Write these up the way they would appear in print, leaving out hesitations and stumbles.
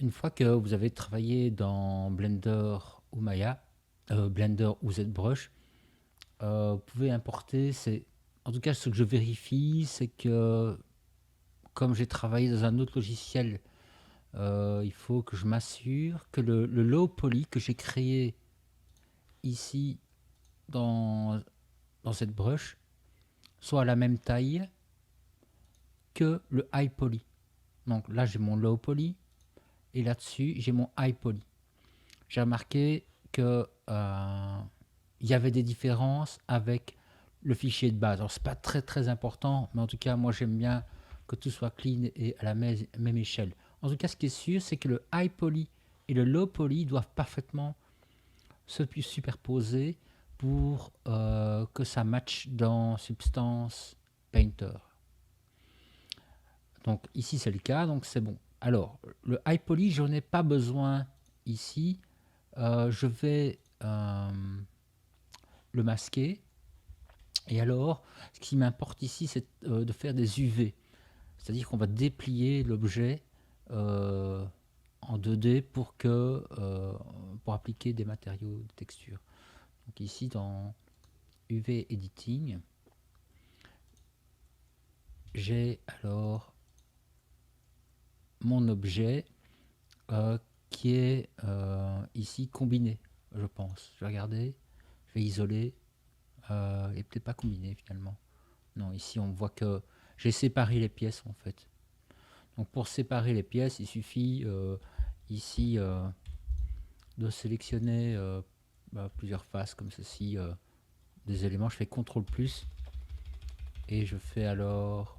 une fois que vous avez travaillé dans Blender ou Maya, Blender ou ZBrush, vous pouvez importer. En tout cas, ce que je vérifie, c'est que comme j'ai travaillé dans un autre logiciel, il faut que je m'assure que le low poly que j'ai créé ici dans, dans cette brush soit à la même taille que le high poly. Donc là, j'ai mon low poly et là-dessus, j'ai mon high poly. J'ai remarqué que il y avait des différences avec le fichier de base. Alors, c'est pas très très important, mais en tout cas, moi, j'aime bien que tout soit clean et à la même échelle. En tout cas, ce qui est sûr, c'est que le high poly et le low poly doivent parfaitement se superposer pour que ça matche dans Substance Painter. Donc ici c'est le cas, donc c'est bon. Alors le high poly, j'en ai pas besoin ici. Je vais le masquer. Et alors, ce qui m'importe ici, c'est de faire des UV. C'est-à-dire qu'on va déplier l'objet en 2D pour appliquer des matériaux de texture. Donc ici dans UV Editing, j'ai alors mon objet qui est ici combiné, je pense. Je vais regarder, je vais isoler, et peut-être pas combiné finalement. Non, ici on voit que j'ai séparé les pièces en fait. Donc pour séparer les pièces, il suffit ici de sélectionner plusieurs faces comme ceci, des éléments. Je fais CTRL plus et je fais alors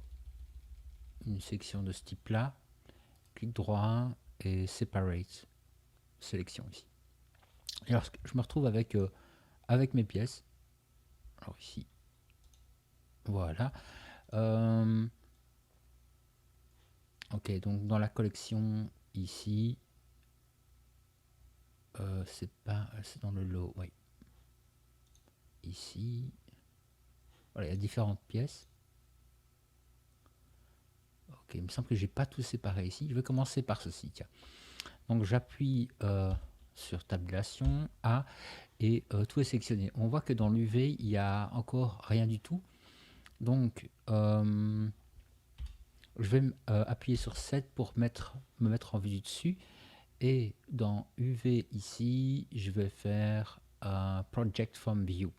une section de ce type là. Clic droit et Separate. Sélection ici. Et alors je me retrouve avec mes pièces. Alors ici, voilà. Ok, donc dans la collection ici, c'est pas, c'est dans le lot, oui. Ici, voilà, il y a différentes pièces. Ok, il me semble que j'ai pas tout séparé ici. Je vais commencer par ceci, tiens. Donc j'appuie sur tabulation A et tout est sélectionné. On voit que dans l'UV, il n'y a encore rien du tout. Donc je vais appuyer sur 7 pour me mettre en vue du dessus. Et dans UV ici, je vais faire Project from View.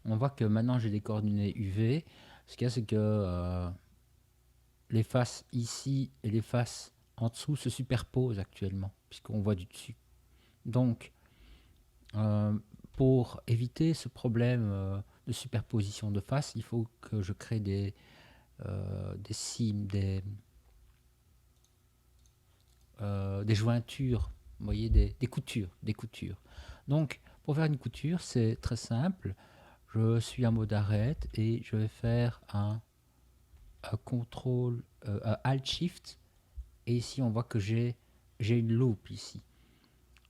On voit que maintenant j'ai des coordonnées UV. Ce qu'il y a, c'est que les faces ici et les faces en dessous se superposent actuellement, puisqu'on voit du dessus. Donc, pour éviter ce problème de superposition de faces, il faut que je crée des cimes, des jointures, vous voyez, des coutures. Donc, pour faire une couture, c'est très simple. Je suis en mode arrête et je vais faire un contrôle, un Alt Shift. Et ici, on voit que j'ai une loupe ici.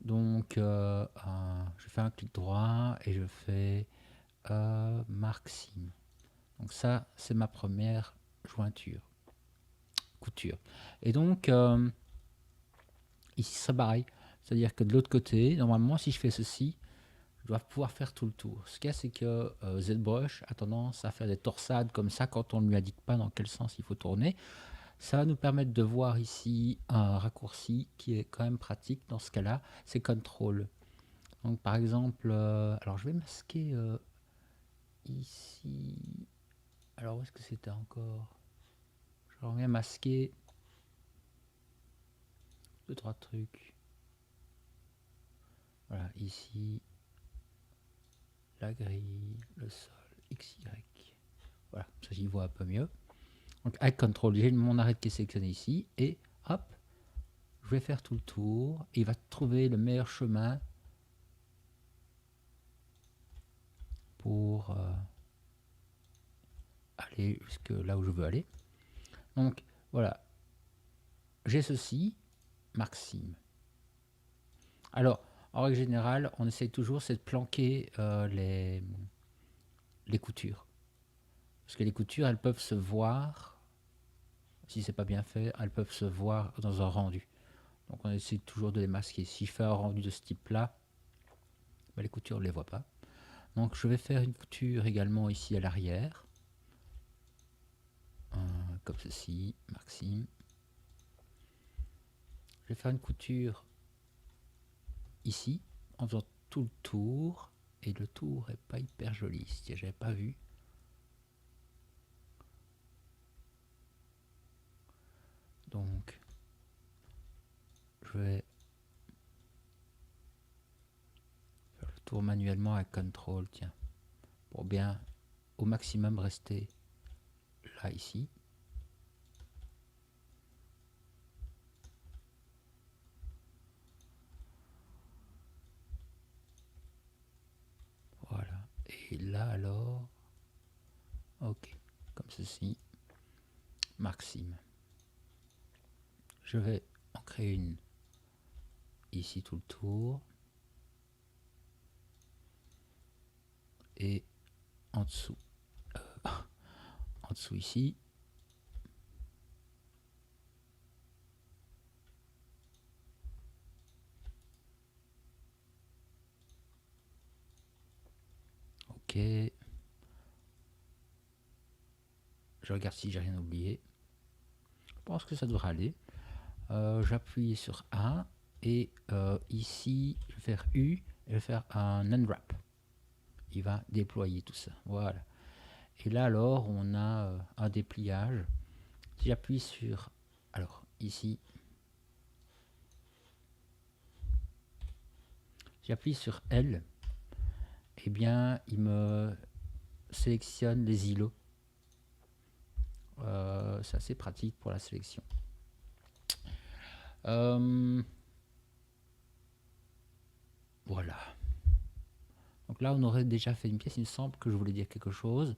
Donc, je fais un clic droit et je fais Mark Seam. Donc ça, c'est ma première couture. Et donc, ici, c'est pareil. C'est-à-dire que de l'autre côté, normalement, si je fais ceci, je dois pouvoir faire tout le tour. Ce qu'il y a, c'est que ZBrush a tendance à faire des torsades comme ça quand on ne lui indique pas dans quel sens il faut tourner. Ça va nous permettre de voir ici un raccourci qui est quand même pratique dans ce cas-là, c'est CTRL. Donc par exemple, alors je vais masquer ici. Alors où est-ce que c'était encore? Je reviens masquer deux, trois trucs. Voilà, ici, la grille, le sol, XY. Voilà, ça j'y vois un peu mieux. Donc avec CTRL, j'ai mon arrêt qui est sélectionné ici, et hop, je vais faire tout le tour, et il va trouver le meilleur chemin pour aller jusque là où je veux aller. Donc voilà, j'ai ceci, Maxime. Alors, en règle générale, on essaye toujours c'est de planquer les coutures. Parce que les coutures, elles peuvent se voir si c'est pas bien fait, elles peuvent se voir dans un rendu. Donc on essaie toujours de les masquer. Si je fais un rendu de ce type-là, les coutures ne les voient pas. Donc je vais faire une couture également ici à l'arrière, comme ceci, Maxime. Je vais faire une couture ici, en faisant tout le tour, et le tour est pas hyper joli, si j'avais pas vu. Donc je vais faire le tour manuellement avec CTRL, tiens, pour bien au maximum rester là, ici. Voilà. Et là alors, ok, comme ceci, Maxime. Je vais en créer une ici tout le tour. Et en dessous, en dessous ici. Ok. Je regarde si j'ai rien oublié. Je pense que ça devrait aller. J'appuie sur A et ici je vais faire U et je vais faire un unwrap. Il va déployer tout ça. Voilà. Et là alors on a un dépliage. Si j'appuie sur, alors ici, j'appuie sur L, et bien il me sélectionne les îlots. C'est assez pratique pour la sélection. Voilà. Donc là, on aurait déjà fait une pièce. Il me semble que je voulais dire quelque chose.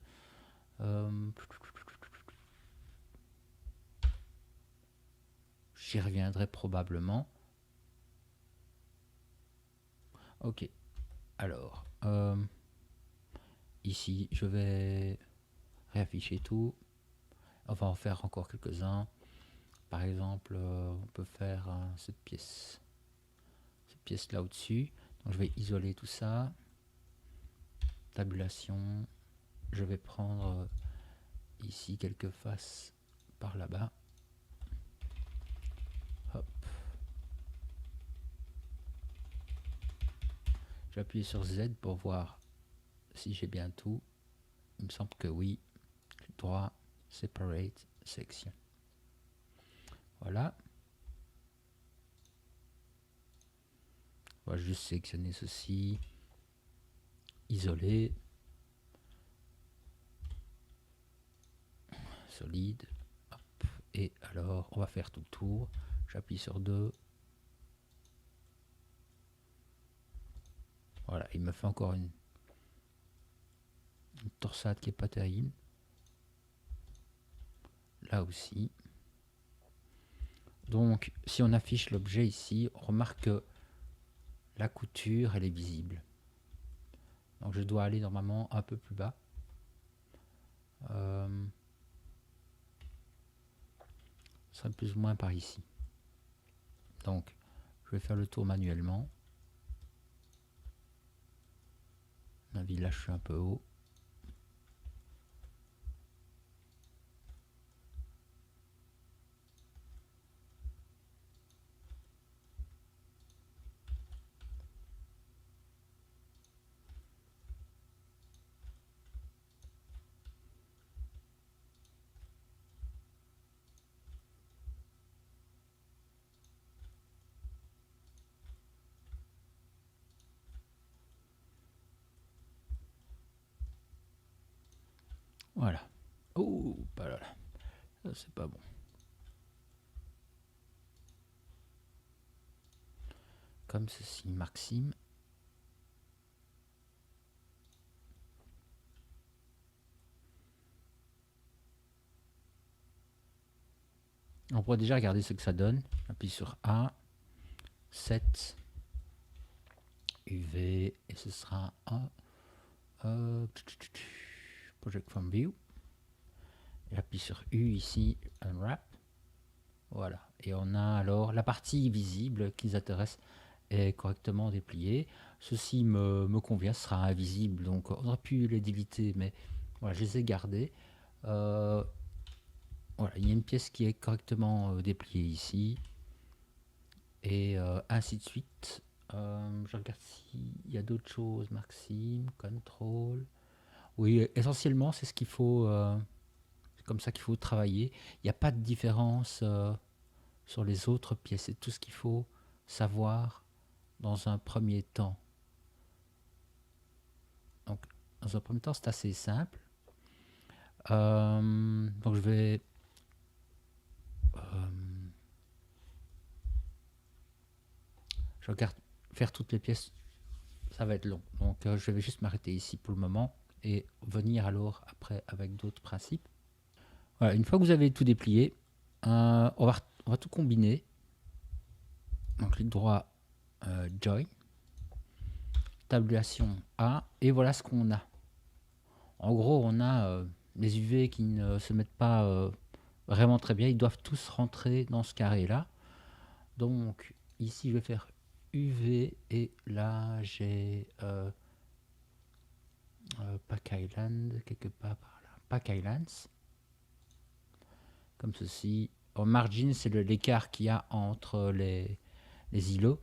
J'y reviendrai probablement. Ok. Alors, ici, je vais réafficher tout. On va en faire encore quelques-uns. Par exemple, on peut faire cette pièce là au-dessus. Donc, je vais isoler tout ça. Tabulation. Je vais prendre ici quelques faces par là-bas. Hop. J'appuie sur Z pour voir si j'ai bien tout. Il me semble que oui. Clic droit, Separate, Section. Voilà. On va juste sélectionner ceci. Isoler. Solide. Hop. Et alors, on va faire tout le tour. J'appuie sur 2. Voilà, il me fait encore une torsade qui est pas terrible. Là aussi. Donc, si on affiche l'objet ici, on remarque que la couture, elle est visible. Donc, je dois aller normalement un peu plus bas. Ce serait plus ou moins par ici. Donc, je vais faire le tour manuellement. À mon avis, là, je suis un peu haut. Voilà. Oh, pas là. Ça, c'est pas bon. Comme ceci, Maxime. On pourrait déjà regarder ce que ça donne. J'appuie sur A, 7, UV, et ce sera un Project from View. J'appuie sur U ici, Unwrap. Voilà. Et on a alors la partie visible qui nous intéresse est correctement dépliée. Ceci me convient, ce sera invisible, donc on aurait pu les déliter, mais voilà, je les ai gardés. Euh, voilà, il y a une pièce qui est correctement dépliée ici, et ainsi de suite. Je regarde s'il y a d'autres choses. Maxime, control. Oui, essentiellement, c'est ce qu'il faut. C'est comme ça qu'il faut travailler. Il n'y a pas de différence sur les autres pièces. C'est tout ce qu'il faut savoir dans un premier temps. Donc, dans un premier temps, c'est assez simple. Donc, je vais je regarde faire toutes les pièces. Ça va être long. Donc, je vais juste m'arrêter ici pour le moment et venir alors après avec d'autres principes. Voilà, une fois que vous avez tout déplié, on va tout combiner. Donc, clic droit, Join, tabulation A, et voilà ce qu'on a. En gros, on a les UV qui ne se mettent pas vraiment très bien. Ils doivent tous rentrer dans ce carré-là. Donc, ici, je vais faire UV, et là, j'ai Pack Island, quelque part par là. Pack Islands, comme ceci. En margin, c'est l'écart qu'il y a entre les îlots.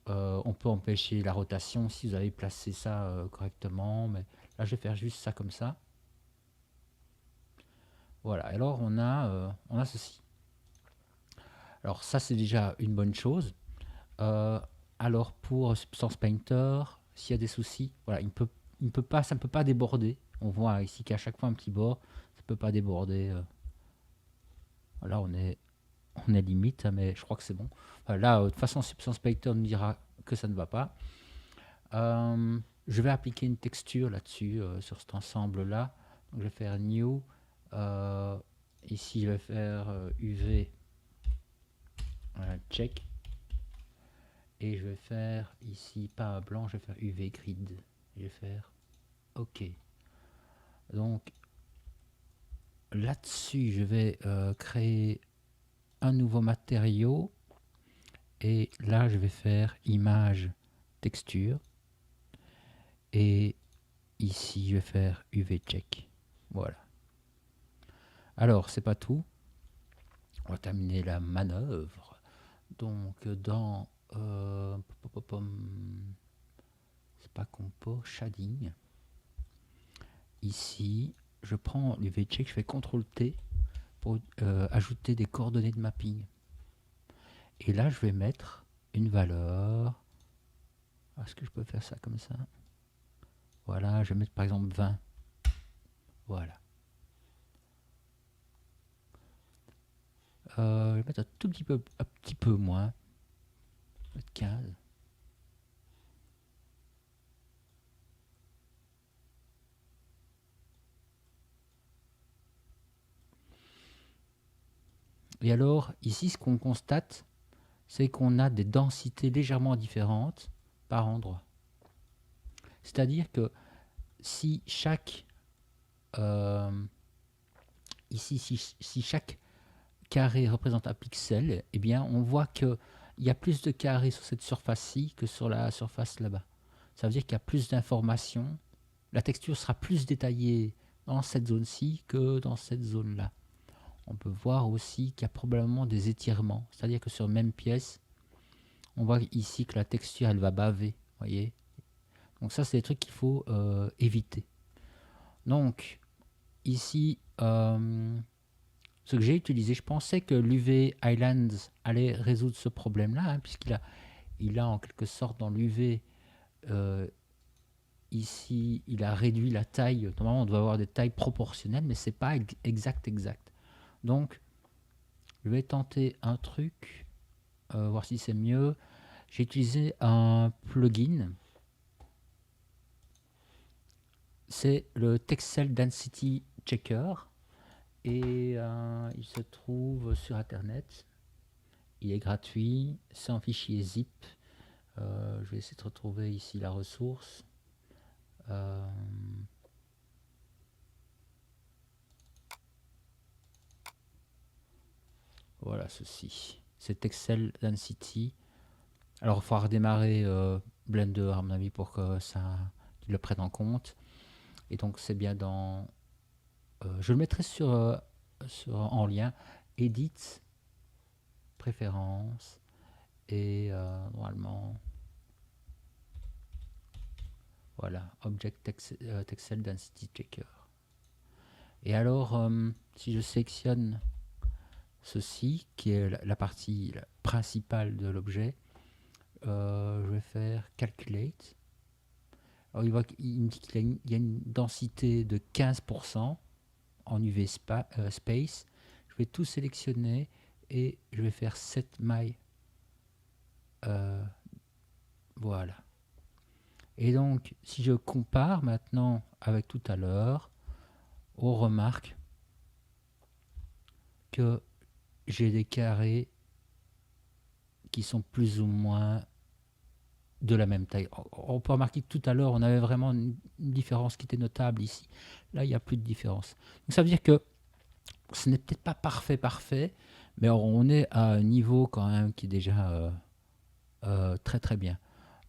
On peut empêcher la rotation si vous avez placé ça correctement, mais là je vais faire juste ça comme ça. Voilà, alors on a ceci. Alors ça c'est déjà une bonne chose. Euh, alors pour Substance Painter, s'il y a des soucis, voilà, il ne peut pas, ça ne peut pas déborder. On voit ici qu'à chaque fois un petit bord, ça ne peut pas déborder. Voilà, on est limite, hein, mais je crois que c'est bon. Là, de toute façon, Substance Painter nous dira que ça ne va pas. Je vais appliquer une texture là-dessus, sur cet ensemble-là. Donc, je vais faire New. Ici, je vais faire UV check. Et je vais faire ici, pas blanc, je vais faire UV grid. Je vais faire OK. Donc, là-dessus, je vais créer un nouveau matériau. Et là, je vais faire image texture. Et ici, je vais faire UV check. Voilà. Alors, c'est pas tout. On va terminer la manœuvre. Donc, dans c'est pas compo, shading. Ici, je prends l'UV check, je fais CTRL T pour ajouter des coordonnées de mapping. Et là, je vais mettre une valeur. Est-ce que je peux faire ça comme ça? Voilà, je vais mettre par exemple 20. Voilà. Je vais mettre un petit peu moins. 15. Et alors, ici, ce qu'on constate, c'est qu'on a des densités légèrement différentes par endroit. C'est-à-dire que si chaque ici, si chaque carré représente un pixel, eh bien, on voit qu'il y a plus de carrés sur cette surface-ci que sur la surface là-bas. Ça veut dire qu'il y a plus d'informations. La texture sera plus détaillée dans cette zone-ci que dans cette zone-là. On peut voir aussi qu'il y a probablement des étirements. C'est-à-dire que sur la même pièce, on voit ici que la texture, elle va baver. Voyez. Donc ça, c'est des trucs qu'il faut éviter. Donc, ici, ce que j'ai utilisé, je pensais que l'UV Islands allait résoudre ce problème-là, hein, puisqu'il a en quelque sorte dans l'UV, ici, il a réduit la taille. Normalement, on doit avoir des tailles proportionnelles, mais c'est pas exact. Donc, je vais tenter un truc, voir si c'est mieux. J'ai utilisé un plugin. C'est le Texel Density Checker. Et il se trouve sur Internet. Il est gratuit. C'est en fichier zip. Je vais essayer de retrouver ici la ressource. Voilà, ceci. C'est Texel Density. Alors, il faudra redémarrer Blender, à mon avis, pour que ça qu'il le prenne en compte. Et donc, c'est bien dans... je le mettrai en lien. Edit, préférences, et normalement... Voilà, Object Texel Density Checker. Et alors, si je sélectionne ceci, qui est la partie principale de l'objet, je vais faire Calculate. Alors, il me dit qu'il y a une densité de 15% en UV Space. Je vais tout sélectionner et je vais faire Set My. Voilà. Et donc, si je compare maintenant avec tout à l'heure, on remarque que j'ai des carrés qui sont plus ou moins de la même taille. On peut remarquer que tout à l'heure, on avait vraiment une différence qui était notable ici. Là, il n'y a plus de différence. Donc, ça veut dire que ce n'est peut-être pas parfait, mais on est à un niveau quand même qui est déjà très très bien.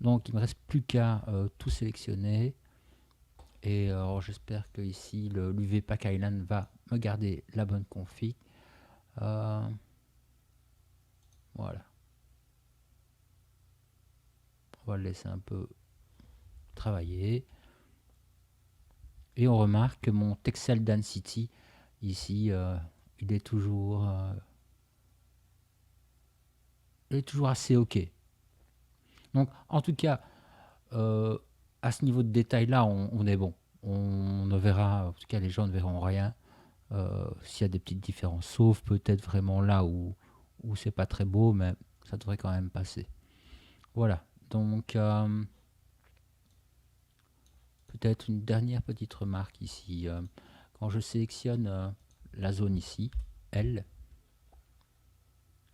Donc, il ne me reste plus qu'à tout sélectionner. Et j'espère que ici, l'UV Pack Island va me garder la bonne config. Voilà. On va le laisser un peu travailler. Et on remarque que mon Texel Density, ici, il est toujours assez OK. Donc, en tout cas, à ce niveau de détail-là, on est bon. On ne verra, en tout cas, les gens ne verront rien s'il y a des petites différences. Sauf peut-être vraiment là où c'est pas très beau, mais ça devrait quand même passer. Voilà. Donc, peut-être une dernière petite remarque ici. Quand je sélectionne la zone ici, L,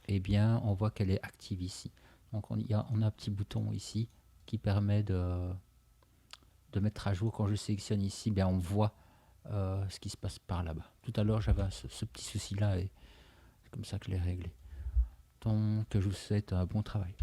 eh bien, on voit qu'elle est active ici. Donc, on a un petit bouton ici qui permet de mettre à jour. Quand je sélectionne ici, bien, on voit ce qui se passe par là-bas. Tout à l'heure, j'avais ce petit souci-là et c'est comme ça que je l'ai réglé. Donc, je vous souhaite un bon travail.